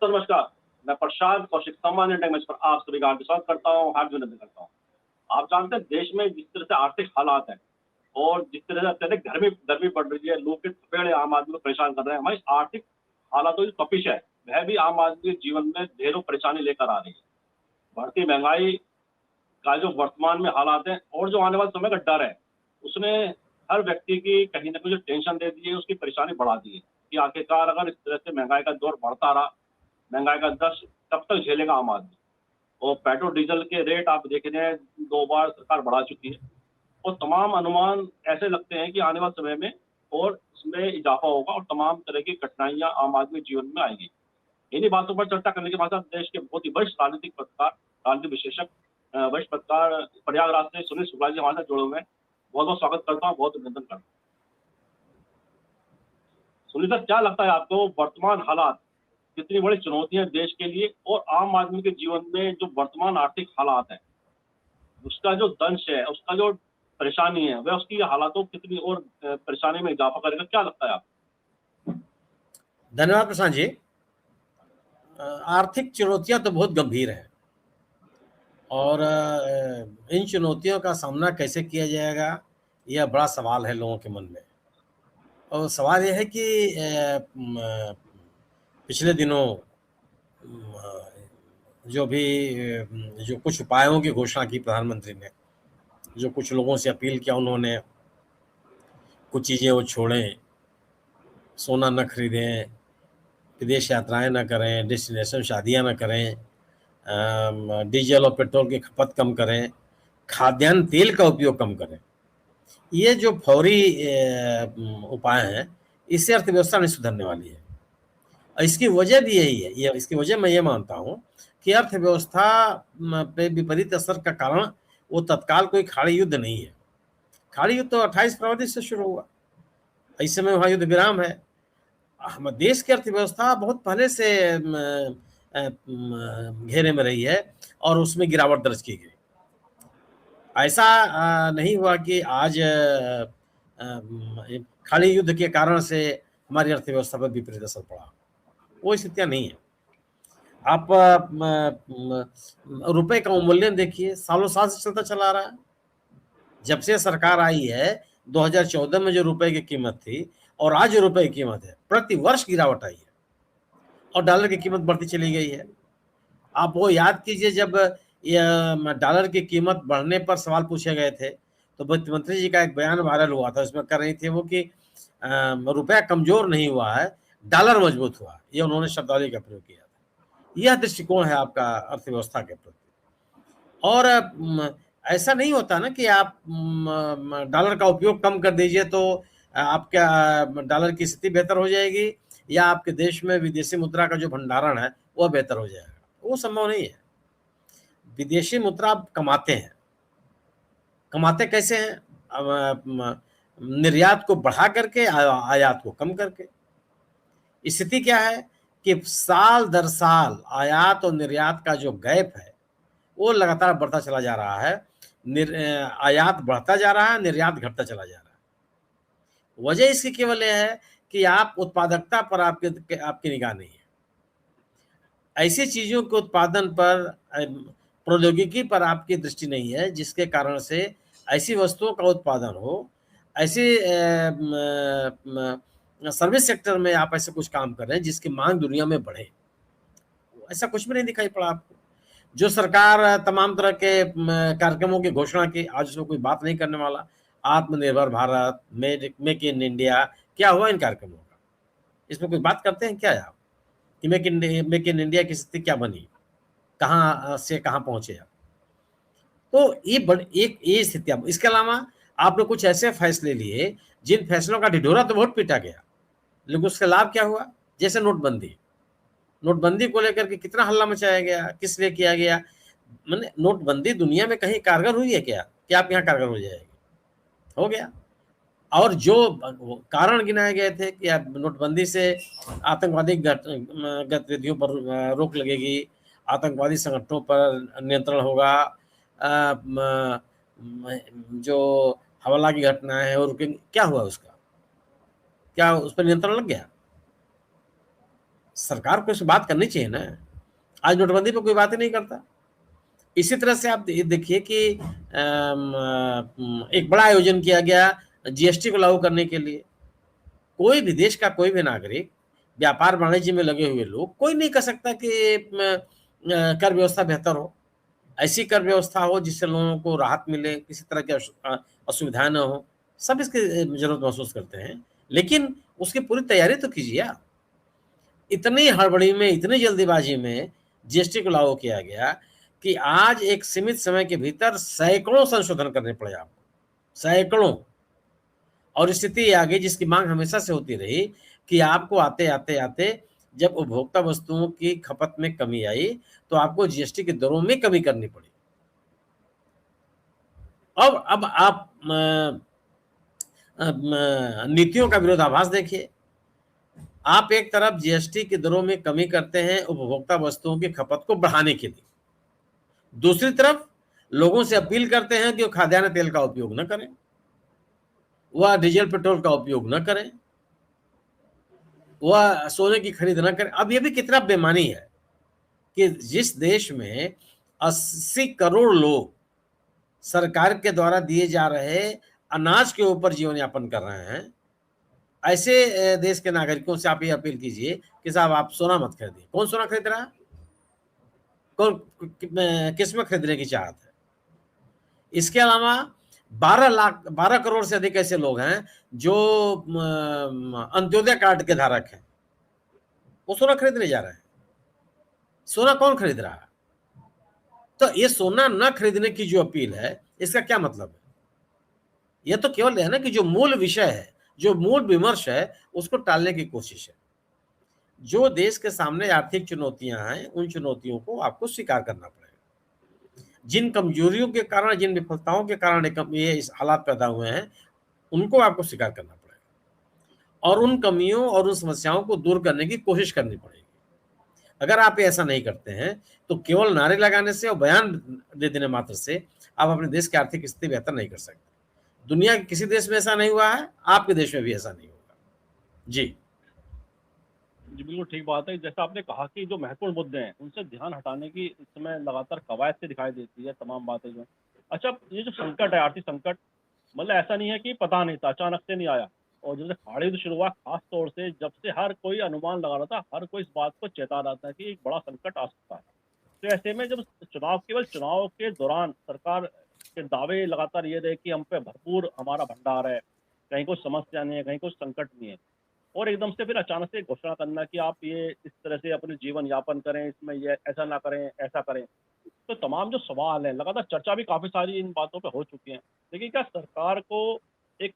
दोस्तों नमस्कार। मैं प्रशांत कौशिक सामान्य टाइम्स पर आप सभी का हार्दिक स्वागत करता हूँ, हार्दिक अभिनंदन करता हूँ। आप जानते हैं देश में जिस तरह से आर्थिक हालात हैं और जिस तरह से अत्यधिक गर्मी गर्मी पड़ रही है, लू के थपेड़े आम आदमी को परेशान कर रहे हैं। हमारी आर्थिक हालातों की तपिश है, वह भी आम आदमी के जीवन में ढेरों परेशानी लेकर आ रही है। बढ़ती महंगाई का जो वर्तमान में हालात हैं और जो आने वाले समय का डर है, उसने हर व्यक्ति की कहीं न कहीं जो टेंशन दे दी है, उसकी परेशानी बढ़ा दी है कि आखिरकार अगर इस तरह से महंगाई का दौर बढ़ता रहा, महंगाई का दर कब तक झेलेगा आम आदमी। और पेट्रोल डीजल के रेट आप देख रहे हैं 2 बार सरकार बढ़ा चुकी है और तमाम अनुमान ऐसे लगते हैं कि आने वाले समय में और इसमें इजाफा होगा और तमाम तरह की कठिनाइयाँ आम आदमी के जीवन में आएँगी। इन्हीं बातों पर चर्चा करने के बाद देश के बहुत ही वरिष्ठ राजनीतिक पत्रकार, राजनीतिक विशेषज्ञ, वरिष्ठ पत्रकार प्रयागराज से सुनील शुक्ला जी हमारे साथ जुड़े हुए हैं। बहुत-बहुत स्वागत करता हूँ, बहुत अभिनंदन करता हूँ। सुनील सर, क्या लगता है आपको वर्तमान हालात कितनी बड़ी चुनौतियाँ देश के लिए और आम आदमी के जीवन में जो वर्तमान आर्थिक हालात हैं, उसका जो दंश है, उसका जो परेशानी है, वह उसकी हालातों को कितनी और परेशानी में इजाफ़ा करेगा, क्या लगता है आपको? धन्यवाद प्रशांत जी। आर्थिक चुनौतियां तो बहुत गंभीर हैं और इन चुनौतियों का सामना कैसे किया जाएगा, यह बड़ा सवाल है लोगों के मन में। और सवाल यह है कि पिछले दिनों जो भी जो कुछ उपायों की घोषणा की प्रधानमंत्री ने, जो कुछ लोगों से अपील किया उन्होंने, कुछ चीज़ें वो छोड़ें, सोना न खरीदें, विदेश यात्राएं न करें, डेस्टिनेशन शादियां न करें, डीजल और पेट्रोल की खपत कम करें, खाद्यान्न तेल का उपयोग कम करें। ये जो फौरी उपाय हैं, इससे अर्थव्यवस्था नहीं सुधरने वाली है। इसकी वजह भी यही है, ये इसकी वजह मैं ये मानता हूँ कि अर्थव्यवस्था पे विपरीत असर का कारण वो तत्काल कोई खाड़ी युद्ध नहीं है। खाड़ी युद्ध तो 28 फरवरी से शुरू हुआ, इस समय वहाँ युद्ध विराम है। हम देश की अर्थव्यवस्था बहुत पहले से घेरे में रही है और उसमें गिरावट दर्ज की गई। ऐसा नहीं हुआ कि आज खाड़ी युद्ध के कारण से हमारी अर्थव्यवस्था पर विपरीत असर पड़ा, वो स्थितियां नहीं है। आप रुपए का अवमूल्यन देखिए, सालों साल से चलता चला आ रहा है। जब से सरकार आई है 2014 में जो रुपए की कीमत थी और आज जो रुपए की कीमत है, प्रति वर्ष गिरावट आई है और डॉलर की कीमत बढ़ती चली गई है। आप वो याद कीजिए, जब डॉलर की कीमत बढ़ने पर सवाल पूछे गए थे तो वित्त मंत्री जी का एक बयान वायरल हुआ था, उसमें कर रही थी वो कि रुपया कमजोर नहीं हुआ है, डॉलर मजबूत हुआ। ये उन्होंने शब्दावली का प्रयोग किया था। यह दृष्टिकोण है आपका अर्थव्यवस्था के प्रति। और ऐसा नहीं होता ना कि आप डॉलर का उपयोग कम कर दीजिए तो आपका डॉलर की स्थिति बेहतर हो जाएगी या आपके देश में विदेशी मुद्रा का जो भंडारण है वह बेहतर हो जाएगा। वो संभव नहीं है। विदेशी मुद्रा आप कमाते हैं, कमाते कैसे हैं? निर्यात को बढ़ा करके, आयात को कम करके। स्थिति क्या है कि साल दर साल आयात और निर्यात का जो गैप है वो लगातार बढ़ता चला जा रहा है। आयात बढ़ता जा रहा है, निर्यात घटता चला जा रहा है। वजह इसकी केवल यह है कि आप उत्पादकता पर आपकी निगाह नहीं है। ऐसी चीजों के उत्पादन पर, प्रौद्योगिकी पर आपकी दृष्टि नहीं है जिसके कारण से ऐसी वस्तुओं का उत्पादन हो, ऐसे सर्विस सेक्टर में आप ऐसे कुछ काम कर रहे हैं जिसकी मांग दुनिया में बढ़े। ऐसा कुछ भी नहीं दिखाई पड़ा आपको। जो सरकार तमाम तरह के कार्यक्रमों की घोषणा की, आज उसमें कोई बात नहीं करने वाला। आत्मनिर्भर भारत, मेक इन इंडिया, क्या हुआ इन कार्यक्रमों का? इसमें कोई बात करते हैं क्या आप कि मेक इन इंडिया की स्थिति क्या बनी, कहाँ से कहाँ पहुंचे आप? तो एक ये स्थिति। अब इसके अलावा आपने कुछ ऐसे फैसले लिए जिन फैसलों का ढिढोरा तो बहुत पीटा गया, लेकिन उसका लाभ क्या हुआ? जैसे नोटबंदी। नोटबंदी को लेकर के कितना हल्ला मचाया गया, किस लिए किया गया? मैंने नोटबंदी दुनिया में कहीं कारगर हुई है क्या कि आप यहाँ कारगर हो जाएगी? हो गया। और जो कारण गिनाए गए थे कि अब नोटबंदी से आतंकवादी गतिविधियों पर रोक लगेगी, आतंकवादी संगठनों पर नियंत्रण होगा, जो हवाला की घटनाएं हैं और क्या हुआ उसका? क्या उस पर नियंत्रण लग गया? सरकार को इस बात करनी चाहिए ना। आज नोटबंदी पे कोई बात ही नहीं करता। इसी तरह से आप देखिए कि एक बड़ा आयोजन किया गया जीएसटी को लागू करने के लिए। कोई भी देश का कोई भी नागरिक, व्यापार वाणिज्य में लगे हुए लोग, कोई नहीं कह सकता कि कर व्यवस्था बेहतर हो। ऐसी कर व्यवस्था हो जिससे लोगों को राहत मिले, किसी तरह की असुविधा न हो। सब इसकी जरूरत महसूस करते हैं, लेकिन उसकी पूरी तैयारी तो कीजिए आप। इतनी हड़बड़ी में, इतनी जल्दीबाजी में जीएसटी को लागू किया गया कि आज एक सीमित समय के भीतर सैकड़ों संशोधन करने पड़े आपको, सैकड़ों। और स्थिति आ गई जिसकी मांग हमेशा से होती रही कि आपको आते आते आते जब उपभोक्ता वस्तुओं की खपत में कमी आई तो आपको जीएसटी की दरों में कमी करनी पड़ी। अब आप नीतियों का विरोधाभास देखिए। आप एक तरफ जीएसटी की दरों में कमी करते हैं उपभोक्ता वस्तुओं की खपत को बढ़ाने के लिए, दूसरी तरफ लोगों से अपील करते हैं कि वो खाद्यान्न तेल का उपयोग न करें, वह डीजल पेट्रोल का उपयोग न करें, वह सोने की खरीद न करें। अब यह भी कितना बेईमानी है कि जिस देश में 80 करोड़ लोग सरकार के द्वारा दिए जा रहे अनाज के ऊपर जीवन यापन कर रहे हैं, ऐसे देश के नागरिकों से आप ये अपील कीजिए कि साहब आप सोना मत खरीदिए। कौन सोना खरीद रहा है? कौन किस में खरीदने की चाहत है? इसके अलावा 12 करोड़ से अधिक ऐसे लोग हैं जो अंत्योदय कार्ड के धारक हैं, वो सोना खरीदने जा रहे हैं। सोना कौन खरीद रहा है? तो ये सोना न खरीदने की जो अपील है, इसका क्या मतलब है? यह तो केवल है ना कि जो मूल विषय है, जो मूल विमर्श है, उसको टालने की कोशिश है। जो देश के सामने आर्थिक चुनौतियां हैं, उन चुनौतियों को आपको स्वीकार करना पड़ेगा। जिन कमजोरियों के कारण, जिन विफलताओं के कारण ये इस हालात पैदा हुए हैं, उनको आपको स्वीकार करना पड़ेगा और उन कमियों और उन समस्याओं को दूर करने की कोशिश करनी पड़ेगी। अगर आप ऐसा नहीं करते हैं तो केवल नारे लगाने से और बयान दे देने मात्र से आप अपने देश की आर्थिक स्थिति बेहतर नहीं कर सकते। दुनिया के किसी देश में ऐसा नहीं हुआ है, आपके देश में भी ऐसा नहीं होगा। जी जी, बिल्कुल ठीक बात है। जैसा आपने कहा कि जो महत्वपूर्ण मुद्दे हैं, उनसे ध्यान हटाने की इस समय लगातार कवायद से दिखाई देती है तमाम बातें जो। अच्छा, ये जो संकट है, आर्थिक संकट, मतलब ऐसा नहीं है कि पता नहीं था, अचानक से नहीं आया। और जब से खाड़ी युद्ध शुरू हुआ, खास तौर से जब से हर कोई अनुमान लगा रहा था, हर कोई इस बात को चेता रहा था कि एक बड़ा संकट आ सकता है। तो ऐसे में जब केवल चुनाव के दौरान सरकार के दावे लगातार ये रहे कि हम पे भरपूर हमारा भंडार है, कहीं कोई समस्या नहीं है, कहीं कोई संकट नहीं है, और एकदम से फिर अचानक से घोषणा करना कि आप ये इस तरह से अपने जीवन यापन करें, इसमें ये ऐसा ना करें, ऐसा करें। तो तमाम जो सवाल हैं, लगातार चर्चा भी काफ़ी सारी इन बातों पे हो चुकी है। लेकिन क्या सरकार को एक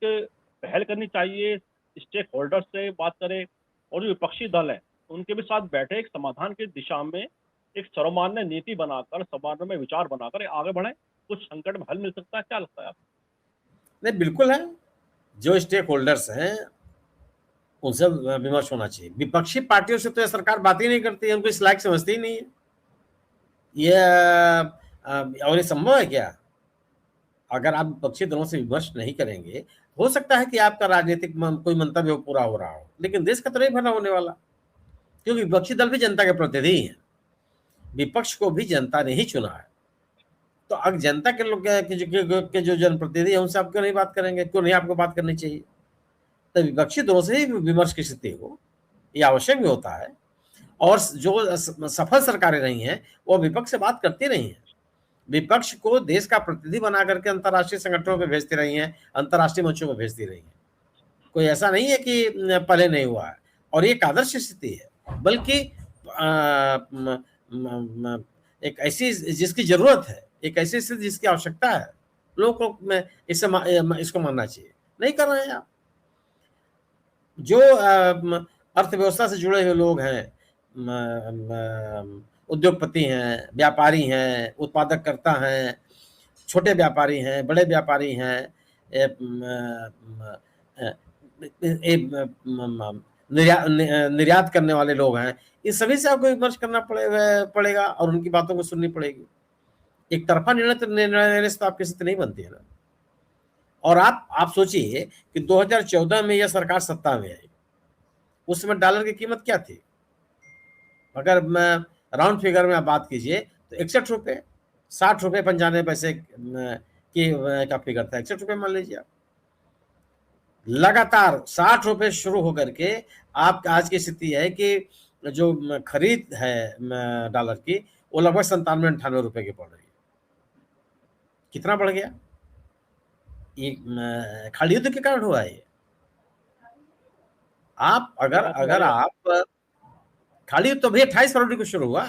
पहल करनी चाहिए, स्टेक होल्डर से बात करें और जो विपक्षी दल है उनके भी साथ बैठे एक समाधान की दिशा में एक सर्वमान्य नीति बनाकर, सर्वमान्य विचार बनाकर आगे बढ़े, कुछ संकट में हल मिल सकता है? क्या लगता है आपको? नहीं, बिल्कुल है। जो स्टेक होल्डर्स हैं उनसे विमर्श होना चाहिए। विपक्षी पार्टियों से तो यह सरकार बात ही नहीं करती है, उनको इस लायक समझती ही नहीं है। और ये संभव है क्या? अगर आप विपक्षी दलों से विमर्श नहीं करेंगे, हो सकता है कि आपका राजनीतिक कोई मंतव्य पूरा हो रहा हो, लेकिन देश का तो नहीं भला होने वाला, क्योंकि विपक्षी दल भी जनता के प्रतिनिधि हैं। विपक्ष को भी जनता ने ही चुना है। तो अब जनता के लोग के जो जनप्रतिनिधि है उनसे आप क्यों नहीं बात करेंगे? क्यों नहीं आपको बात करनी चाहिए? तो विपक्षी दलों से ही विमर्श की स्थिति हो, ये आवश्यक भी होता है। और जो सफल सरकारें रही हैं वो विपक्ष से बात करती रही हैं। विपक्ष को देश का प्रतिनिधि बना करके अंतर्राष्ट्रीय संगठनों पे भेजती रही हैं, अंतर्राष्ट्रीय मंचों पे भेजती रही हैं। कोई ऐसा नहीं है कि पहले नहीं हुआ है, और ये एक आदर्श स्थिति है, बल्कि एक ऐसी जिसकी जरूरत है, एक ऐसी स्थिति जिसकी आवश्यकता है। लोगों को इसको मानना चाहिए। नहीं कर रहे हैं आप। जो अर्थव्यवस्था से जुड़े हुए लोग हैं, उद्योगपति हैं, व्यापारी हैं, उत्पादककर्ता हैं, छोटे व्यापारी हैं, बड़े व्यापारी हैं, निर्यात करने वाले लोग हैं, इन सभी से आपको विमर्श करना पड़ेगा और उनकी बातों को सुननी पड़ेगी। एक तरफा निर्णय लेने से तो आपकी स्थिति नहीं बनती है ना। और आप सोचिए कि 2014 में यह सरकार सत्ता में आई, उस समय डॉलर की कीमत क्या थी? अगर राउंड फिगर में आप बात कीजिए तो 61 रुपये, 60 रुपये 95 पैसे की का फिगर था, 61 रुपये मान लीजिए आप। लगातार 60 रुपये शुरू होकर के आप आज की स्थिति है कि जो खरीद है डॉलर की वो लगभग 97-98 रुपये की पड़ रही है। कितना बढ़ गया? ये खाली युद्ध के कारण हुआ है ये। आप अगर आप खाली युद्ध तो भैया 28 फरवरी को शुरू हुआ,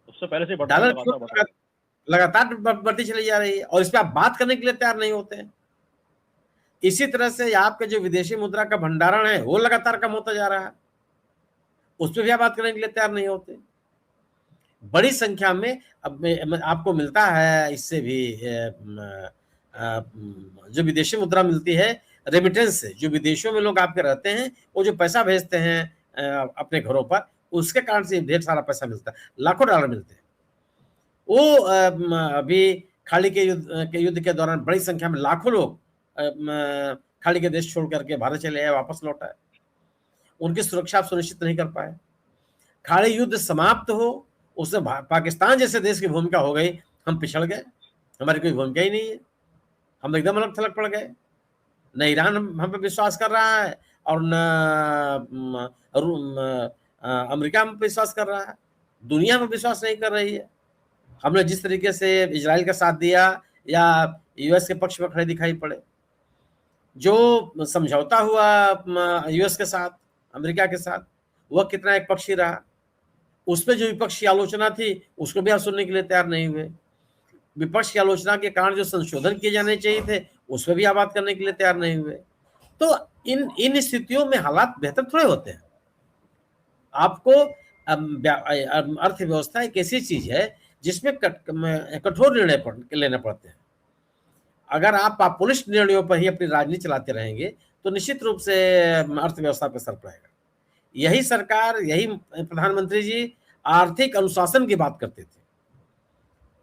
उससे पहले से डॉलर लगातार बढ़ती चली जा रही है और इस पर आप बात करने के लिए तैयार नहीं होते हैं। इसी तरह से आपके जो विदेशी मुद्रा का भंडारण है वो लगातार कम होता जा रहा है, उस पर भी आप बात करने के लिए तैयार नहीं होते। बड़ी संख्या में अब आपको मिलता है इससे भी जो विदेशी मुद्रा मिलती है रेमिटेंस से, जो विदेशों में लोग आपके रहते हैं वो जो पैसा भेजते हैं अपने घरों पर, उसके कारण से ढेर सारा पैसा मिलता है, लाखों डॉलर मिलते हैं। वो अभी खाड़ी के युद्ध के दौरान बड़ी संख्या में लाखों लोग खाड़ी के देश छोड़ करके भारत चले आए, वापस लौट आए। उनकी सुरक्षा आप सुनिश्चित नहीं कर पाए। खाड़ी युद्ध समाप्त हो, उससे पाकिस्तान जैसे देश की भूमिका हो गई, हम पिछड़ गए, हमारी कोई भूमिका ही नहीं है, हम एकदम अलग थलग पड़ गए। न ईरान हम पे विश्वास कर रहा है और न अमेरिका हम पे विश्वास कर रहा है, दुनिया में विश्वास नहीं कर रही है। हमने जिस तरीके से इजराइल का साथ दिया या यूएस के पक्ष में खड़े दिखाई पड़े, जो समझौता हुआ यूएस के साथ, अमेरिका के साथ, वह कितना एक पक्षी रहा। उसमें जो विपक्ष की आलोचना थी उसको भी आप सुनने के लिए तैयार नहीं हुए। विपक्ष की आलोचना के कारण जो संशोधन किए जाने चाहिए थे उस पर भी आप बात करने के लिए तैयार नहीं हुए। तो इन स्थितियों में हालात बेहतर थोड़े होते हैं। आपको अर्थव्यवस्था एक ऐसी चीज है जिसमें कठोर निर्णय लेने पड़ते हैं। अगर आप पॉपुलिस्ट निर्णयों पर ही अपनी राजनीति चलाते रहेंगे तो निश्चित रूप से अर्थव्यवस्था पर असर पड़ेगा। यही सरकार, यही प्रधानमंत्री जी आर्थिक अनुशासन की बात करते थे।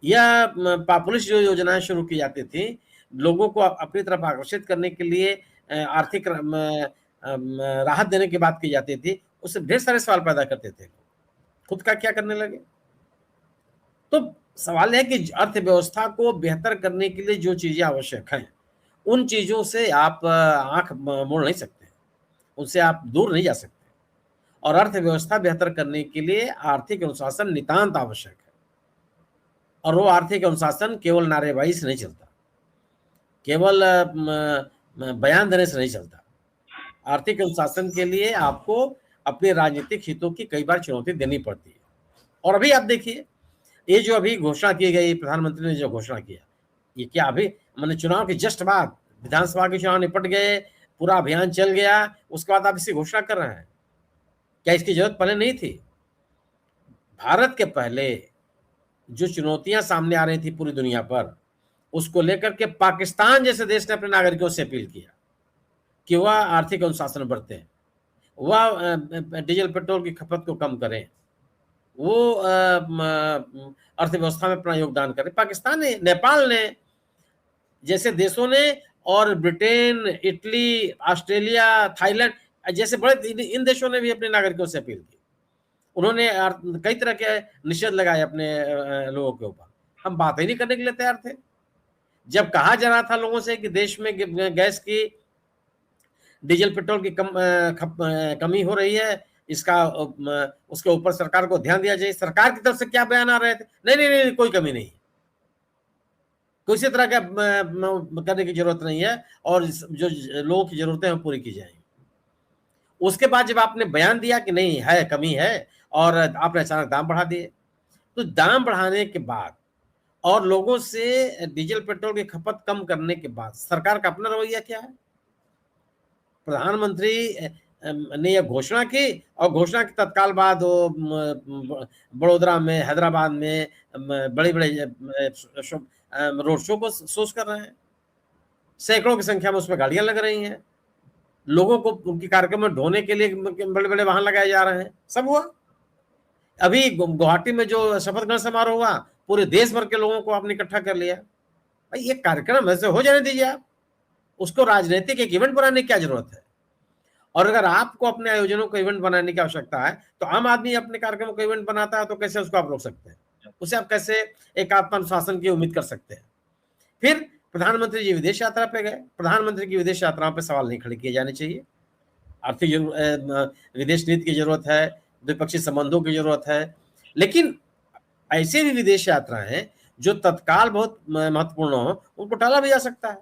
यह पॉपुलिस्ट जो योजनाएं शुरू की जाती थी लोगों को अपनी तरफ आकर्षित करने के लिए, आर्थिक राहत देने की बात की जाती थी, उससे ढेर सारे सवाल पैदा करते थे। खुद का क्या करने लगे? तो सवाल है कि अर्थव्यवस्था को बेहतर करने के लिए जो चीजें आवश्यक हैं उन चीजों से आप आंख मोड़ नहीं सकते, उनसे आप दूर नहीं जा सकते। और अर्थव्यवस्था बेहतर करने के लिए आर्थिक अनुशासन नितांत आवश्यक है। और वो आर्थिक अनुशासन केवल नारेबाजी से नहीं चलता, केवल बयान देने से नहीं चलता। आर्थिक अनुशासन के लिए आपको अपने राजनीतिक हितों की कई बार चुनौती देनी पड़ती है। और अभी आप देखिए, ये जो अभी घोषणा की गई, प्रधानमंत्री ने जो घोषणा किया, ये क्या अभी मैंने चुनाव के जस्ट बाद, विधानसभा के चुनाव निपट गए, पूरा अभियान चल गया, उसके बाद आप इसी घोषणा कर रहे हैं? क्या इसकी जरूरत पहले नहीं थी? भारत के पहले जो चुनौतियां सामने आ रही थी पूरी दुनिया पर, उसको लेकर के पाकिस्तान जैसे देश ने अपने नागरिकों से अपील किया कि वह आर्थिक अनुशासन बरतें, वह डीजल पेट्रोल की खपत को कम करें, वो अर्थव्यवस्था में अपना योगदान करें। पाकिस्तान ने, नेपाल ने जैसे देशों ने, और ब्रिटेन, इटली, ऑस्ट्रेलिया, थाईलैंड जैसे बड़े इन देशों ने भी अपने नागरिकों से अपील की। उन्होंने कई तरह के निषेध लगाए अपने लोगों के ऊपर। हम बात ही नहीं करने के लिए तैयार थे। जब कहा जा रहा था लोगों से कि देश में गैस की, डीजल पेट्रोल की कमी हो रही है, इसका उसके ऊपर सरकार को ध्यान दिया जाए, सरकार की तरफ से क्या बयान आ रहे थे? नहीं नहीं नहीं, कोई कमी नहीं, किसी तरह का करने की जरूरत नहीं है, और जो लोगों की जरूरतें हैं पूरी की जाएंगी। उसके बाद जब आपने बयान दिया कि नहीं है, कमी है, और आपने अचानक दाम बढ़ा दिए, तो दाम बढ़ाने के बाद और लोगों से डीजल पेट्रोल की खपत कम करने के बाद सरकार का अपना रवैया क्या है? प्रधानमंत्री ने यह घोषणा की और घोषणा के तत्काल बाद वो बड़ोदरा में, हैदराबाद में बड़े बड़े रोड शो को सोच कर रहे हैं। सैकड़ों की संख्या में उसमें गाड़ियां लग रही हैं, लोगों को उनकी कार्यक्रम में ढोने के लिए बड़े बड़े वाहन लगाए जा रहे हैं। सब हुआ। अभी गुवाहाटी में जो शपथ ग्रहण समारोह हुआ, पूरे देश भर के लोगों को आपने इकट्ठा कर लिया। भाई ये कार्यक्रम ऐसे हो जाने दीजिए, आप उसको राजनीतिक एक इवेंट बनाने की क्या जरूरत है? और अगर आपको अपने आयोजनों को इवेंट बनाने की आवश्यकता है, तो आम आदमी अपने कार्यक्रमों को इवेंट बनाता है, तो कैसे उसको आप रोक सकते हैं? उसे आप कैसे एक आत्मानुशासन की उम्मीद कर सकते हैं? फिर प्रधानमंत्री जी विदेश यात्रा पे गए। प्रधानमंत्री की विदेश यात्राओं पे सवाल नहीं खड़े किए जाने चाहिए। आर्थिक विदेश नीति की जरूरत है, द्विपक्षीय संबंधों की जरूरत है, लेकिन ऐसे भी विदेश यात्राएं हैं जो तत्काल बहुत महत्वपूर्ण हो, उनको टाला भी जा सकता है।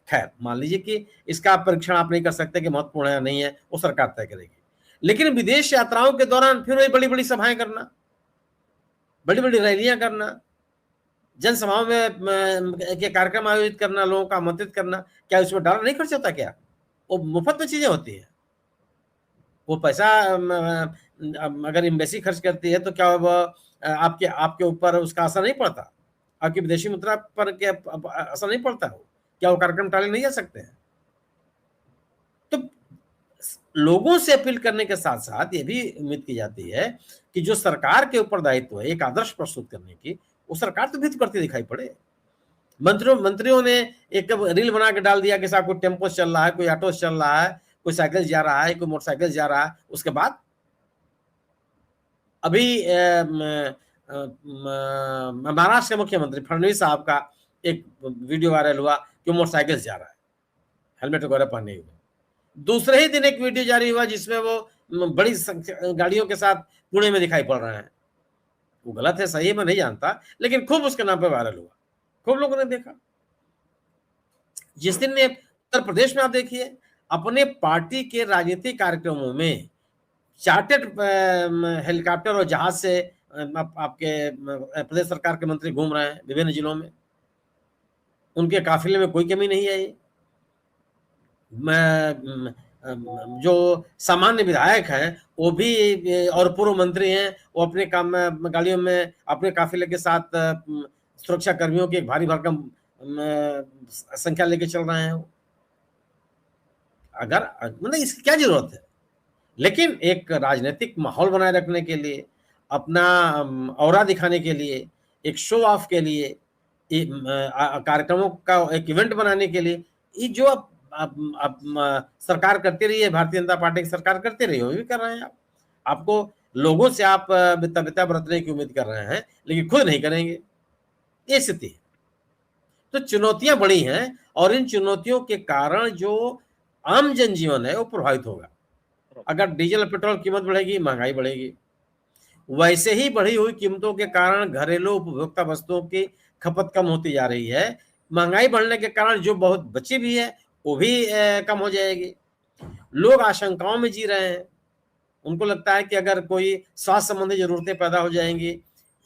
खैर, मान लीजिए कि इसका परीक्षण आप नहीं कर सकते कि महत्वपूर्ण है या नहीं है, वो सरकार तय करेगी। लेकिन विदेश यात्राओं के दौरान फिर वही बड़ी बड़ी सभाएं करना, बड़ी बड़ी रैलियां करना, जनसभाओं में के कार्यक्रम आयोजित करना, लोगों को आमंत्रित करना, क्या उसमें डॉलर नहीं खर्च होता? क्या वो मुफ्त में चीजें होती है? वो पैसा अगर एम्बेसी खर्च करती है तो क्या वो आपके आपके ऊपर उसका असर नहीं पड़ता? आपकी विदेशी मुद्रा पर क्या असर नहीं पड़ता? हो क्या वो कार्यक्रम टाले नहीं जा सकते हैं? तो लोगों से अपील करने के साथ साथ ये भी उम्मीद की जाती है कि जो सरकार के ऊपर दायित्व है एक आदर्श प्रस्तुत करने की, वो सरकार तो भी तो करती दिखाई पड़े। मंत्रियों ने एक रील बना के डाल दिया कि साहब कोई टेम्पो चल रहा है, कोई ऑटो चल रहा है, कोई साइकिल जा रहा है, कोई मोटरसाइकिल जा रहा है। उसके बाद अभी महाराष्ट्र के मुख्यमंत्री फडणवीस साहब का एक वीडियो वायरल हुआ कि मोटरसाइकिल से जा रहा है हेलमेट वगैरह पहने हुए। दूसरे ही दिन एक वीडियो जारी हुआ जिसमें वो बड़ी गाड़ियों के साथ पुणे में दिखाई पड़ रहे हैं। वो गलत है सही है मैं नहीं जानता, लेकिन खूब उसके नाम पे वायरल हुआ, खूब लोगों ने देखा। जिस दिन ने उत्तर प्रदेश में आप देखिए, अपने पार्टी के राजनीतिक कार्यक्रमों में चार्टर्ड हेलीकॉप्टर और जहाज से आपके प्रदेश सरकार के मंत्री घूम रहे हैं विभिन्न जिलों में। उनके काफिले में कोई कमी नहीं आई। जो सामान्य विधायक हैं वो भी और पूर्व मंत्री हैं, वो अपने काम में गाड़ियों में अपने काफिले के साथ सुरक्षा कर्मियों की एक भारी भरकम संख्या लेके चल रहे हैं। अगर मतलब इसकी क्या जरूरत है? लेकिन एक राजनीतिक माहौल बनाए रखने के लिए, अपना औरा दिखाने के लिए, एक शो ऑफ के लिए, कार्यक्रमों का एक इवेंट बनाने के लिए, ये जो अब सरकार करती रही है, भारतीय जनता पार्टी की सरकार करती रही है, वो भी कर रहे हैं। आपको लोगों से आप मित्रता बरतने की उम्मीद कर रहे हैं, लेकिन खुद नहीं करेंगे, ये स्थिति है। तो चुनौतियां बड़ी हैं और इन चुनौतियों के कारण जो आम जनजीवन है वो प्रभावित होगा। अगर डीजल पेट्रोल कीमत बढ़ेगी, महंगाई बढ़ेगी। वैसे ही बढ़ी हुई कीमतों के कारण घरेलू उपभोक्ता वस्तुओं की खपत कम होती जा रही है। महंगाई बढ़ने के कारण जो बहुत बची भी है वो भी कम हो जाएगी। लोग आशंकाओं में जी रहे हैं। उनको लगता है कि अगर कोई स्वास्थ्य संबंधी जरूरतें पैदा हो जाएंगी,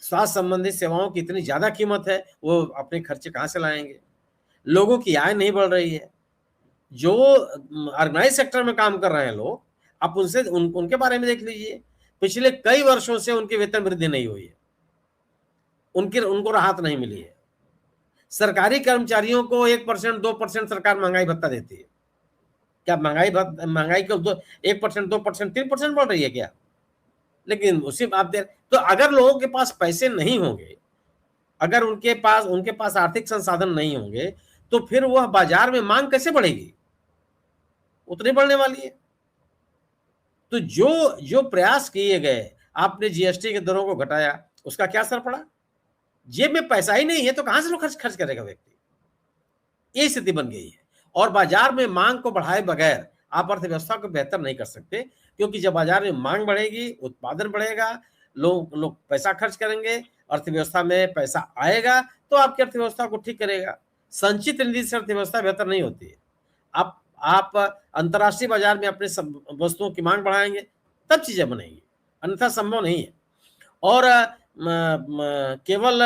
स्वास्थ्य संबंधी सेवाओं की इतनी ज्यादा कीमत है, वो अपने खर्चे कहाँ से लाएंगे? लोगों की आय नहीं बढ़ रही है। जो ऑर्गेनाइज सेक्टर में काम कर रहे हैं लोग, आप उनसे उनके बारे में देख लीजिए। पिछले कई वर्षों से उनकी वेतन वृद्धि नहीं हुई है, उनको राहत नहीं मिली है। सरकारी कर्मचारियों को 1% 2% सरकार महंगाई भत्ता देती है। क्या महंगाई को 1% 2% 3% बढ़ रही है क्या? लेकिन उसी आप दे तो अगर लोगों के पास पैसे नहीं होंगे, अगर उनके पास आर्थिक संसाधन नहीं होंगे, तो फिर वह बाजार में मांग कैसे बढ़ेगी? उतनी बढ़ने वाली है। तो जो प्रयास किए गए, आपने जीएसटी के दरों को घटाया, उसका क्या असर पड़ा? जेब में पैसा ही नहीं है तो कहां से लोग खर्च करेगा व्यक्ति? ये स्थिति बन गई है। और बाजार में मांग को बढ़ाए बगैर आप अर्थव्यवस्था को बेहतर नहीं कर सकते, क्योंकि जब बाजार में मांग बढ़ेगी, उत्पादन बढ़ेगा, लोग पैसा खर्च करेंगे, अर्थव्यवस्था में पैसा आएगा तो आपकी अर्थव्यवस्था को ठीक करेगा। संचित निधि से अर्थव्यवस्था बेहतर नहीं होती है। आप अंतर्राष्ट्रीय बाजार में अपने वस्तुओं की मांग बढ़ाएंगे तब चीजें बनेंगी, अन्यथा संभव नहीं है। और केवल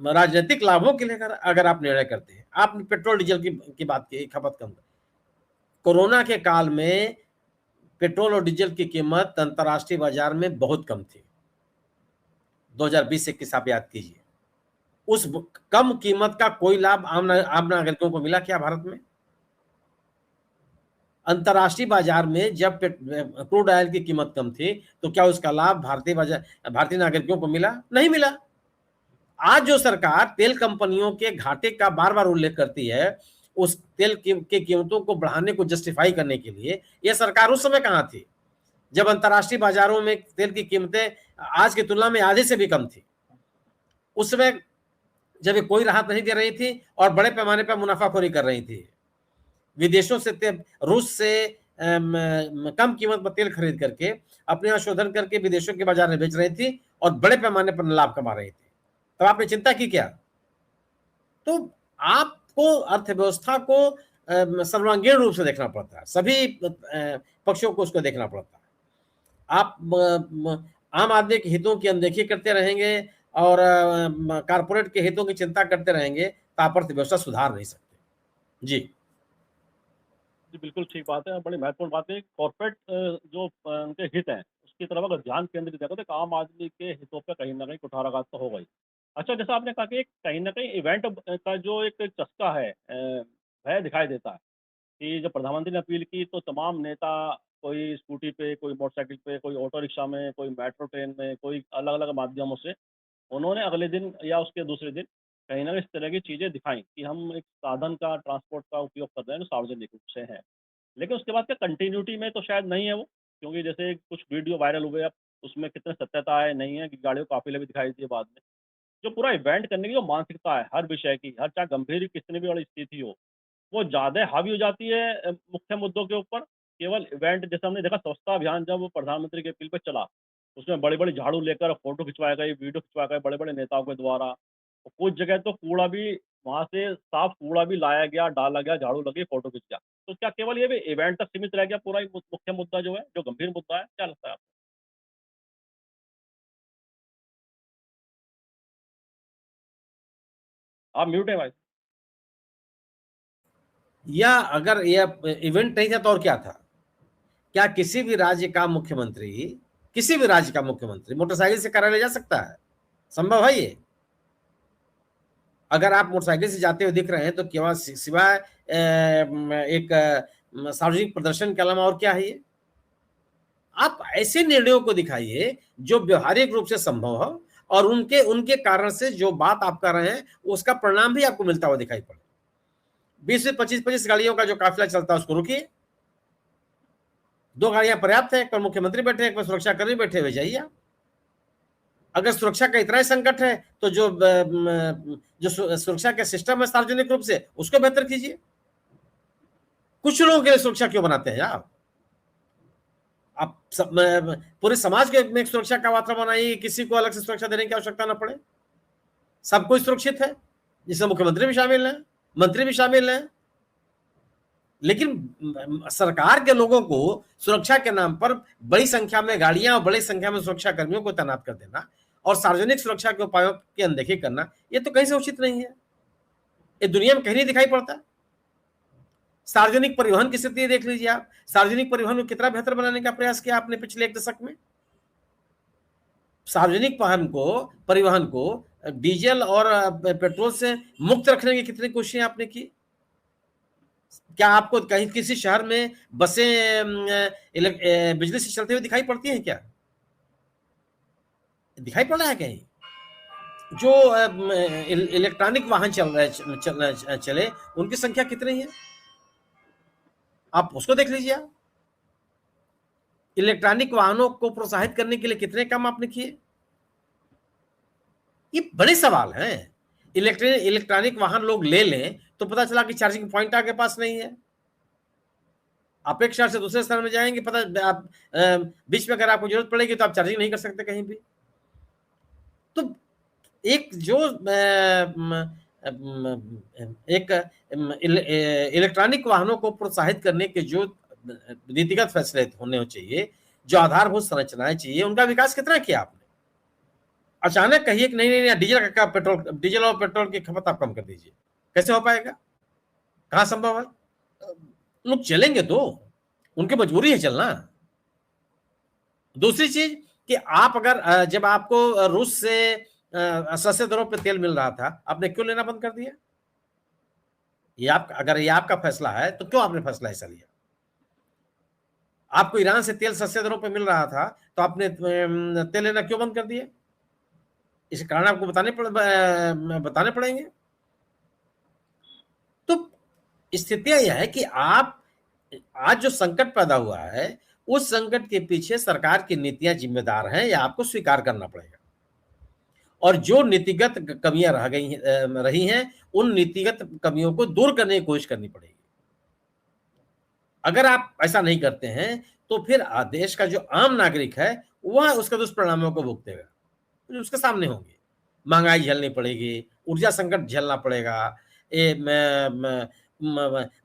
राजनीतिक लाभों के लिए अगर आप निर्णय करते हैं, आपने पेट्रोल डीजल की बात की, खपत कम। कोरोना के काल में पेट्रोल और डीजल की कीमत अंतर्राष्ट्रीय बाजार में बहुत कम थी। 2020-21 आप याद कीजिए, उस कम कीमत का कोई लाभ आम नागरिकों को मिला क्या भारत में? अंतर्राष्ट्रीय बाजार में जब क्रूड ऑयल की कीमत कम थी तो क्या उसका लाभ भारतीय नागरिकों को मिला? नहीं मिला। आज जो सरकार तेल कंपनियों के घाटे का बार बार उल्लेख करती है, उस तेल की कीमतों को बढ़ाने को जस्टिफाई करने के लिए, यह सरकार उस समय कहां थी जब अंतर्राष्ट्रीय बाजारों में तेल की कीमतें आज की तुलना में आधे से भी कम थी। उस समय जब ये कोई राहत नहीं दे रही थी और बड़े पैमाने पर मुनाफाखोरी कर रही थी, विदेशों से रूस से कम कीमत पर तेल खरीद करके अपने यहां शोधन करके विदेशों के बाजार में बेच रही थी और बड़े पैमाने पर लाभ कमा रही थी। तब आपने चिंता की क्या? तो आपको अर्थव्यवस्था को सर्वांगीण रूप से देखना पड़ता है, सभी पक्षों को उसको देखना पड़ता है। आप आम आदमी के हितों की अनदेखी करते रहेंगे और कारपोरेट के हितों की चिंता करते रहेंगे तो आप अर्थव्यवस्था सुधार नहीं सकते। जी जी, बिल्कुल ठीक बात है। बड़ी महत्वपूर्ण बात है। कॉर्पोरेट जो उनके हित हैं, उसकी तरफ अगर ध्यान केंद्रित किया तो एक आम आदमी के हितों पे कहीं न कहीं कुठाराघात तो होगा ही। अच्छा, जैसा आपने कहा कि कहीं न कहीं इवेंट का जो एक चस्का है वह दिखाई देता है कि जब प्रधानमंत्री ने अपील की तो तमाम नेता कोई स्कूटी पे, कोई मोटरसाइकिल पे, कोई ऑटो रिक्शा में, कोई मेट्रो ट्रेन में, कोई अलग-अलग माध्यमों से उन्होंने अगले दिन या उसके दूसरे दिन कहीं न कहीं इस तरह की चीज़ें दिखाई कि हम एक साधन का ट्रांसपोर्ट का उपयोग कर रहे हैं जो सार्वजनिक रूप से है। लेकिन उसके बाद क्या कंटिन्यूटी में तो शायद नहीं है वो, क्योंकि जैसे कुछ वीडियो वायरल हुए अब उसमें कितने सत्यता है, नहीं है कि गाड़ियों को काफ़िले भी दिखाई दिए बाद में। जो पूरा इवेंट करने की जो मानसिकता है हर विषय की, हर चाहे गंभीर कितनी भी बड़ी स्थिति हो, वो ज़्यादा हावी हो जाती है मुख्य मुद्दों के ऊपर। केवल इवेंट जैसे हमने देखा स्वच्छता अभियान जब प्रधानमंत्री के अपील पे चला, उसमें बड़ी-बड़ी झाड़ू लेकर फ़ोटो खिंचवाए गए, वीडियो खिंचवाए गए बड़े-बड़े नेताओं के द्वारा। और कुछ जगह तो कूड़ा भी वहाँ से साफ कूड़ा भी लाया गया, डाला गया, झाड़ू लगी, फ़ोटो खिंच गया। तो क्या केवल ये भी इवेंट तक सीमित रह गया पूरा ही मुख्य मुद्दा जो है, जो गंभीर मुद्दा है? क्या लगता है आपको? आप म्यूट हैं भाई। या अगर यह इवेंट नहीं था तो और क्या था? क्या किसी भी राज्य का मुख्यमंत्री, किसी भी राज्य का मुख्यमंत्री मोटरसाइकिल से कार्यालय जा सकता है? संभव है ये? अगर आप मोटरसाइकिल से जाते हुए दिख रहे हैं तो केवल सिवाय एक सार्वजनिक प्रदर्शन के अलावा और क्या है ये? आप ऐसे निर्णयों को दिखाइए जो व्यवहारिक रूप से संभव हो और उनके उनके कारण से जो बात आप कर रहे हैं उसका परिणाम भी आपको मिलता हुआ दिखाई पड़े। 20 से 25 गाड़ियों का जो काफिला चलता है उसको रुकिए। 2 गाड़ियां पर्याप्त है, एक पर मुख्यमंत्री बैठे, एक पर सुरक्षा कर्मी बैठे हुए, जाइए आप। अगर सुरक्षा का इतना ही संकट है तो जो सुरक्षा के सिस्टम है सार्वजनिक रूप से उसको बेहतर कीजिए। कुछ लोगों के लिए सुरक्षा क्यों बनाते हैं आप पूरे समाज के में सुरक्षा का वातावरण बनाइए, किसी को अलग से सुरक्षा देने की आवश्यकता ना पड़े। सब कोई सुरक्षित है, जिसमें मुख्यमंत्री भी शामिल हैं, मंत्री भी शामिल हैं। लेकिन सरकार के लोगों को सुरक्षा के नाम पर बड़ी संख्या में गाड़ियां और बड़ी संख्या में सुरक्षा कर्मियों को तैनात कर देना और सार्वजनिक सुरक्षा के उपायों की अनदेखी करना, यह तो कहीं से उचित नहीं है। ये दुनिया में कहीं नहीं दिखाई पड़ता। सार्वजनिक परिवहन की स्थिति देख लीजिए आप। सार्वजनिक परिवहन को कितना बेहतर बनाने का प्रयास किया आपने पिछले 1 दशक में। सार्वजनिक परिवहन को डीजल और पेट्रोल से मुक्त रखने की कितनी कोशिशें आपने की? क्या आपको कहीं किसी शहर में बसें बिजली से चलते हुए दिखाई पड़ती हैं क्या? दिखाई पड़ रहा है कहीं? जो इलेक्ट्रॉनिक वाहन चले उनकी संख्या कितनी है? आप उसको देख लीजिए। आप इलेक्ट्रॉनिक वाहनों को प्रोत्साहित करने के लिए कितने काम आपने किए? ये बड़े सवाल हैं। इलेक्ट्रॉनिक वाहन लोग ले लें तो पता चला कि चार्जिंग पॉइंट आपके पास नहीं है। आप एक शहर से दूसरे शहर में जाएंगे, पता आप बीच में अगर आपको जरूरत पड़ेगी तो आप चार्जिंग नहीं कर सकते कहीं भी। तो एक जो एक इलेक्ट्रॉनिक वाहनों को प्रोत्साहित करने के जो नीतिगत फैसले होने चाहिए, जो आधारभूत संरचनाएं चाहिए, उनका विकास कितना किया आपने? अचानक कहिए कि नहीं नहीं नहीं डीजल और पेट्रोल की खपत आप कम कर दीजिए, कैसे हो पाएगा? कहां संभव है? लोग चलेंगे तो उनकी मजबूरी है चलना। दूसरी चीज कि आप अगर जब आपको रूस से सस्ते दरों पर तेल मिल रहा था, आपने क्यों लेना बंद कर दिया? अगर ये आपका फैसला है तो क्यों आपने फैसला ऐसा लिया? आपको ईरान से तेल सस्ते दरों पर मिल रहा था तो आपने तेल लेना क्यों बंद कर दिया? इसके कारण आपको बताने पड़ेंगे। तो स्थितियां यह है कि आप आज जो संकट पैदा हुआ है, उस संकट के पीछे सरकार की नीतियां जिम्मेदार हैं, या आपको स्वीकार करना पड़ेगा। और जो नीतिगत कमियां रही हैं, उन नीतिगत कमियों को दूर करने की कोशिश करनी पड़ेगी। अगर आप ऐसा नहीं करते हैं, तो फिर देश का जो आम नागरिक है, वह उसके दुष्परिणामों को भुगतेगा, तो उसके सामने होंगे। महंगाई झेलनी पड़ेगी, ऊर्जा संकट झेलना पड़ेगा,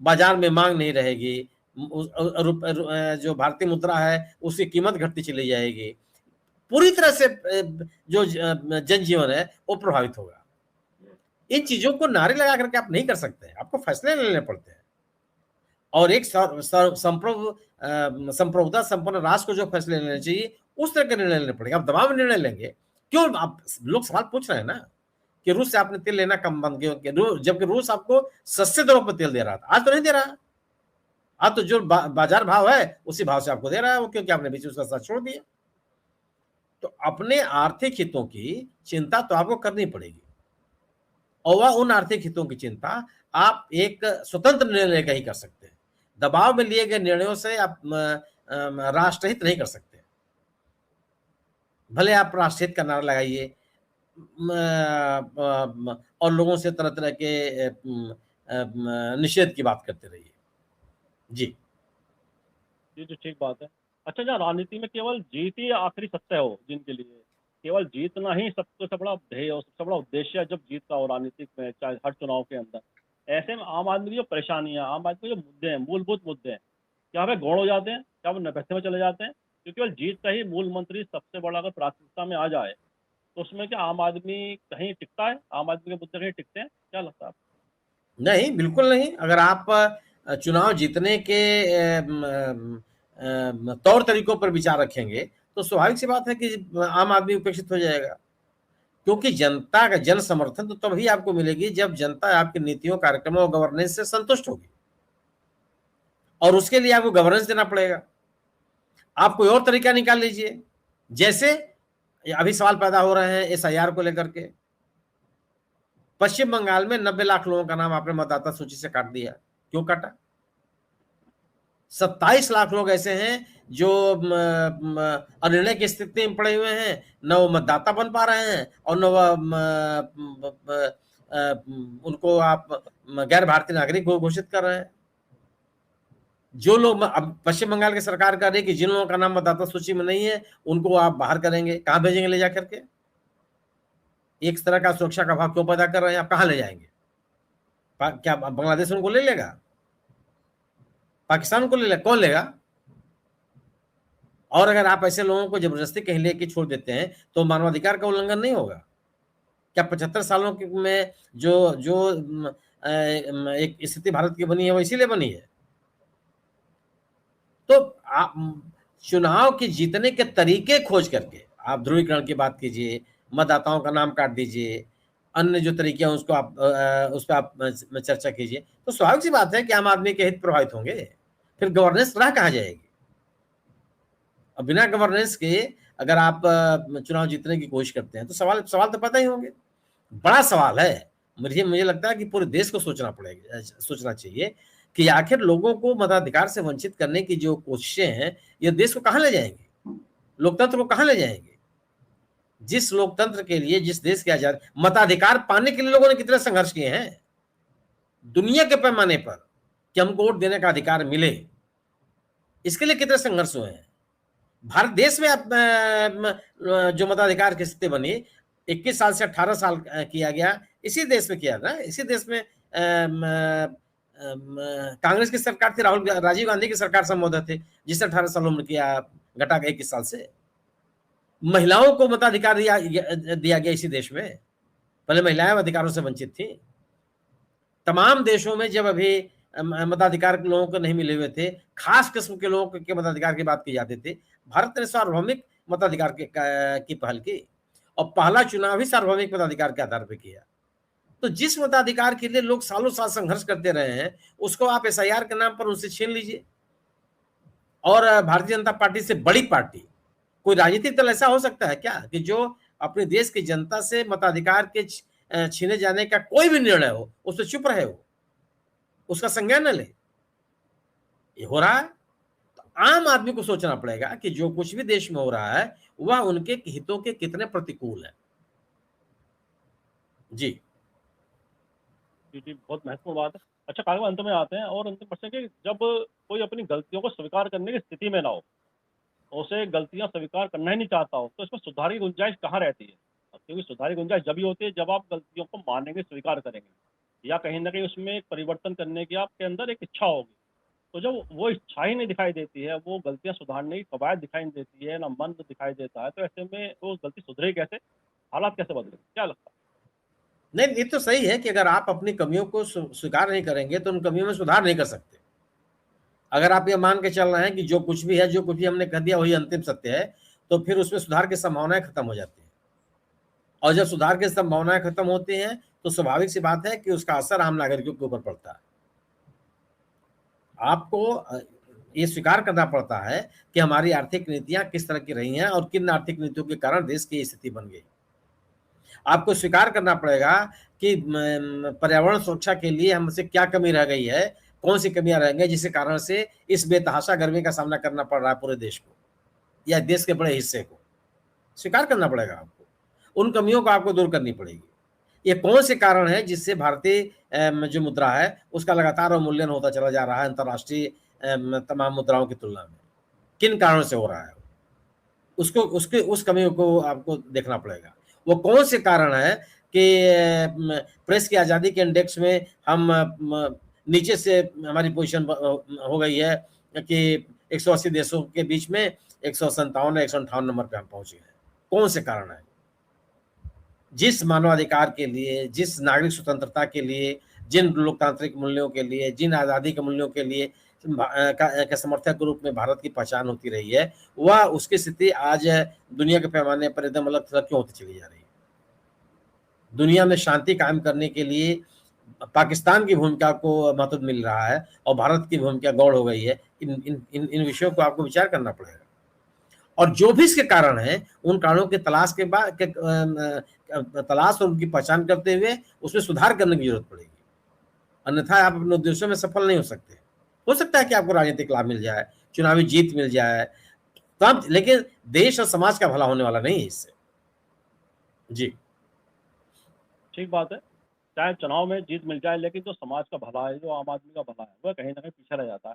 बाजार में मांग नहीं रहेगी, जो भारतीय मुद्रा है उसकी कीमत घटती चली जाएगी, पूरी तरह से जो जनजीवन है वो प्रभावित होगा। इन चीजों को नारे लगा करके आप नहीं कर सकते, आपको फैसले लेने पड़ते हैं। और एक संप्रभुता संपन्न राष्ट्र को जो फैसले लेने चाहिए, उस तरह के निर्णय लेने पड़ेंगे। आप दबाव में निर्णय लेंगे क्यों? आप लोग सवाल पूछ रहे हैं ना कि रूस से आपने तेल लेना कम बंद क्यों, जबकि रूस आपको सस्ते दरों पर तेल दे रहा था, आज तो नहीं दे रहा। आज तो जो बाजार भाव है उसी भाव से आपको दे रहा है वो, क्योंकि आपने बीच में उसका साथ छोड़ दिया। तो अपने आर्थिक हितों की चिंता तो आपको करनी पड़ेगी, और वह उन आर्थिक हितों की चिंता आप एक स्वतंत्र निर्णय लेकर ही कर सकते हैं। दबाव में लिए गए निर्णयों से आप राष्ट्रहित नहीं कर सकते। भले आप राष्ट्रहित का नारा लगाइए और लोगों से तरह तरह के निषेध की बात करते रहिए। जी ये तो ठीक बात है। अच्छा, जहाँ राजनीति में केवल जीत ही आखिरी सत्य हो, जिनके लिए केवल जीतना ही सबसे बड़ा ध्येय हो, सबसे बड़ा उद्देश्य है जब जीत का हो राजनीतिक में, चाहे हर चुनाव के अंदर, ऐसे में आम आदमी की जो परेशानियां, आम आदमी के जो मुद्दे हैं, मूलभूत मुद्दे हैं, क्या वे गौड़ हो जाते हैं, क्या वो नभ्यते में चले जाते हैं? क्योंकि केवल जीत का ही मूल मंत्री सबसे बड़ा अगर प्राथमिकता में आ जाए, तो उसमें क्या आम आदमी कहीं टिकता है? आम आदमी के मुद्दे कहीं टिकते हैं? क्या लगता है आपको? नहीं, बिल्कुल नहीं। अगर आप चुनाव जीतने के तौर तरीकों पर विचार रखेंगे, तो स्वाभाविक सी बात है कि आम आदमी उपेक्षित हो जाएगा। क्योंकि जनता का जन समर्थन तो तभी आपको मिलेगी जब जनता आपकी नीतियों, कार्यक्रमों और गवर्नेंस से संतुष्ट होगी, और उसके लिए आपको गवर्नेंस देना पड़ेगा। आप कोई और तरीका निकाल लीजिए, जैसे अभी सवाल पैदा हो रहे हैं एसआईआर को लेकर के। पश्चिम बंगाल में 90 लाख लोगों का नाम आपने मतदाता सूची से काट दिया। क्यों काटा? 27 लाख लोग ऐसे हैं जो अनिर्णय की स्थिति में पड़े हुए हैं, न वो मतदाता बन पा रहे हैं और न उनको आप गैर भारतीय नागरिक घोषित कर रहे हैं। जो लोग अब पश्चिम बंगाल की सरकार कर रही है कि जिन लोगों का नाम मतदाता सूची में नहीं है उनको आप बाहर करेंगे, कहां भेजेंगे ले जाकर के? एक तरह का सुरक्षा का भाव क्यों पैदा कर रहे हैं? आप कहां ले जाएंगे? क्या बांग्लादेश उनको ले लेगा? पाकिस्तान को ले लेगा? कौन लेगा? और अगर आप ऐसे लोगों को जबरदस्ती कहीं लेके छोड़ देते हैं तो मानवाधिकार का उल्लंघन नहीं होगा क्या? 75 सालों में जो जो एक स्थिति भारत की बनी है वो इसीलिए बनी है। तो आप चुनाव के जीतने के तरीके खोज करके आप ध्रुवीकरण की बात कीजिए, मतदाताओं का नाम काट दीजिए, अन्य जो तरीके हैं उसको आप उस पर आप चर्चा कीजिए, तो स्वाभाविक सी बात है कि आम आदमी के हित प्रभावित होंगे। फिर गवर्नेंस रह कहाँ जाएगी? अब बिना गवर्नेंस के अगर आप चुनाव जीतने की कोशिश करते हैं तो सवाल तो पता ही होंगे। बड़ा सवाल है। मुझे लगता है कि पूरे देश को सोचना चाहिए कि आखिर लोगों को मताधिकार से वंचित करने की जो कोशिशें हैं, ये देश को कहां ले जाएंगे? लोकतंत्र को कहां ले जाएंगे? जिस लोकतंत्र के लिए, जिस देश के आजाद मताधिकार पाने के लिए लोगों ने कितने संघर्ष किए हैं दुनिया के पैमाने पर कि हमको वोट देने का अधिकार मिले, इसके लिए कितने संघर्ष हुए हैं। भारत देश में जो मताधिकार की स्थिति बनी 21 साल से 18 साल किया गया, इसी देश में किया ना, इसी देश में कांग्रेस की सरकार थी, राजीव गांधी की सरकार संबोधित थी, जिससे 18 साल उम्र किया घटा के 21 साल से। महिलाओं को मताधिकार दिया गया इसी देश में, पहले महिलाएं अधिकारों से वंचित थी। तमाम देशों में जब अभी मताधिकार लोगों को नहीं मिले हुए थे, खास किस्म के लोगों के मताधिकार की बात की जाती थी, भारत ने सार्वभौमिक मताधिकार की पहल की और पहला चुनाव ही सार्वभौमिक मताधिकार के आधार पर किया। तो जिस मताधिकार के लिए लोग सालों साल संघर्ष करते रहे हैं, उसको आप एसआईआर के नाम पर उनसे छीन लीजिए। और भारतीय जनता पार्टी से बड़ी पार्टी कोई राजनीतिक दल ऐसा हो सकता है क्या कि जो अपने देश की जनता से मताधिकार के छीने जाने का कोई भी निर्णय हो उस पर चुप रहे हो? उसका संज्ञान न ले। ये हो रहा है, तो आम आदमी को सोचना पड़ेगा कि जो कुछ भी देश में हो रहा है, वह उनके हितों के कितने प्रतिकूल है। जी। जी, जी, बहुत महत्वपूर्ण बात है। अच्छा, कार्यक्रम अंत में आते हैं और अंतिम प्रश्न है कि जब कोई अपनी गलतियों को स्वीकार करने की स्थिति में ना हो, तो उसे गलतियाँ स्वीकार करना ही नहीं चाहता हो, तो इसमें सुधार की गुंजाइश कहाँ रहती है? क्योंकि सुधार की गुंजाइश जब ही होती है जब आप गलतियों को मानेंगे, स्वीकार करेंगे या कहीं न कहीं उसमें एक परिवर्तन करने की आपके अंदर एक इच्छा होगी। तो जब वो इच्छा ही नहीं दिखाई देती है, वो गलतियाँ सुधारने की कवायद दिखाई नहीं देती है, ना मन दिखाई देता है, तो ऐसे में वो गलती सुधरेगी कैसे? हालात कैसे बदलेंगे? क्या लगता है? नहीं, ये तो सही है कि अगर आप अपनी कमियों को स्वीकार नहीं करेंगे, तो उन कमियों में सुधार नहीं कर सकते। अगर आप ये मान के चल रहे हैं कि जो कुछ भी है, जो कुछ भी हमने कह दिया वही अंतिम सत्य है, तो फिर उसमें सुधार की संभावनाएँ खत्म हो जाती हैं। और जब सुधार की संभावनाएँ खत्म होती हैं, तो स्वाभाविक सी बात है कि उसका असर आम नागरिकों के ऊपर पड़ता है। आपको ये स्वीकार करना पड़ता है कि हमारी आर्थिक नीतियाँ किस तरह की रही हैं और किन आर्थिक नीतियों के कारण देश की ये स्थिति बन गई। आपको स्वीकार करना पड़ेगा कि पर्यावरण सुरक्षा के लिए हमसे क्या कमी रह गई है, कौन-सी कमियाँ रह गई जिसके कारण से इस बेतहाशा गर्मी का सामना करना पड़ रहा है पूरे देश को या देश के बड़े हिस्से को। स्वीकार करना पड़ेगा आपको। उन कमियों को आपको दूर करनी पड़ेगी। ये कौन से कारण हैं जिससे भारतीय जो मुद्रा है उसका लगातार अवमूल्यन होता चला जा रहा है अंतर्राष्ट्रीय तमाम मुद्राओं की तुलना में? किन कारणों से हो रहा है? उसको उसके उस कमियों को आपको देखना पड़ेगा। वो कौन से कारण हैं कि प्रेस की आज़ादी के इंडेक्स में हम नीचे से हमारी पोज़ीशन हो गई है कि 180 देशों के बीच में 157 या 158 नंबर पे हम पहुँच गए हैं। कौन से कारण हैं? जिस मानवाधिकार के लिए, जिस नागरिक स्वतंत्रता के लिए, जिन लोकतांत्रिक मूल्यों के लिए, जिन आज़ादी के मूल्यों के लिए का समर्थक के रूप में भारत की पहचान होती रही है, वह उसकी स्थिति आज दुनिया के पैमाने पर एकदम अलग-थलग क्यों होती चली जा रही है? दुनिया में शांति कायम करने के लिए पाकिस्तान की भूमिका को महत्व मिल रहा है और भारत की भूमिका गौण हो गई है। इन विषयों को आपको विचार करना पड़ेगा। और जो भी इसके कारण हैं, उन कारणों की तलाश के बाद तलाश और उनकी पहचान करते हुए उसमें सुधार करने की ज़रूरत पड़ेगी। अन्यथा आप अपने उद्देश्यों में सफल नहीं हो सकते। हो सकता है कि आपको राजनीतिक लाभ मिल जाए, चुनावी जीत मिल जाए, तब लेकिन देश और समाज का भला होने वाला नहीं है इससे। जी। ठीक बात है। चाहे चुनाव में जीत मिल जाए लेकिन जो समाज का भला है, जो आम आदमी का भला है, वह कहीं न कहीं पीछे रह जाता है।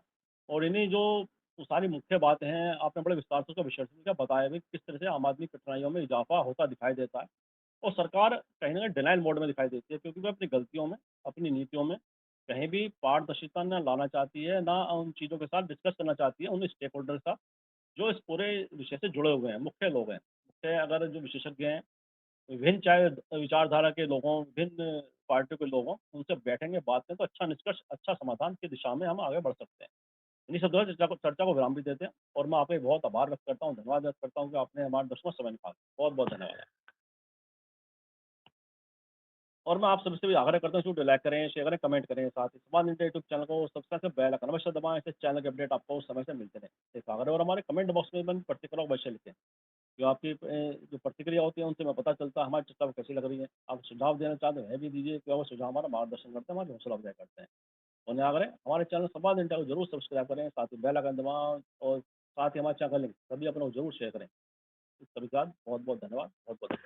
और इन्हीं जो सारी मुख्य बातें हैं, आपने बड़े विस्तार से उसका विश्लेषण किया, बताया भी किस तरह से आम आदमी की कठिनाइयों में इज़ाफ़ा होता दिखाई देता है। और सरकार कहीं न कहीं डिनायल मोड में दिखाई देती है क्योंकि वह अपनी गलतियों में, अपनी नीतियों में कहीं भी पारदर्शिता ना लाना चाहती है, ना उन चीज़ों के साथ डिस्कस करना चाहती है, उन स्टेक होल्डर के साथ, जो इस पूरे विषय से जुड़े हुए हैं, मुख्य लोग हैं। मुख्य अगर जो विशेषज्ञ हैं, विभिन्न चाहे विचारधारा के लोगों, विभिन्न पार्टियों के लोग हों, उनसे बैठेंगे, बात करें तो अच्छा निष्कर्ष, अच्छा समाधान की दिशा में हम आगे बढ़ सकते हैं। इन्हीं शब्दों से चर्चा को विराम भी देते हैं और मैं आपका बहुत आभार व्यक्त करता हूँ, धन्यवाद व्यक्त करता हूँ कि आपने हमारे दसवां समय निकाला। बहुत-बहुत धन्यवाद। और मैं आप सभी से भी आग्रह करता हूँ इसको लाइक करें, शेयर करें, कमेंट करें। साथ ही संवाद इंडिया यूट्यूब चैनल को सब्सक्राइब कर बेल आइकन अवश्य दबाएँ, इससे चैनल के अपडेट आपको समय से मिलते रहें। एक आग्रह और हमारे कमेंट बॉक्स में मन प्रतिक्रिया अवश्य लिखें। जो आपकी जो प्रतिक्रिया होती है उनसे हमें पता चलता है हमारी चर्चा कैसी लग रही है। आप सुझाव देना चाहते हैं वह भी दीजिए, कि वो सुझाव हमारा मार्गदर्शन करते हैं, हमारी हौसला अफजाई करते हैं। और आग्रह हमारे चैनल संवाद इंडिया को जरूर सब्सक्राइब करें, साथ ही बेल आइकन दबाएं और साथ ही हमारे चैनल का लिंक सभी अपनों को जरूर शेयर करें। इस सभी के साथ बहुत बहुत धन्यवाद, बहुत बहुत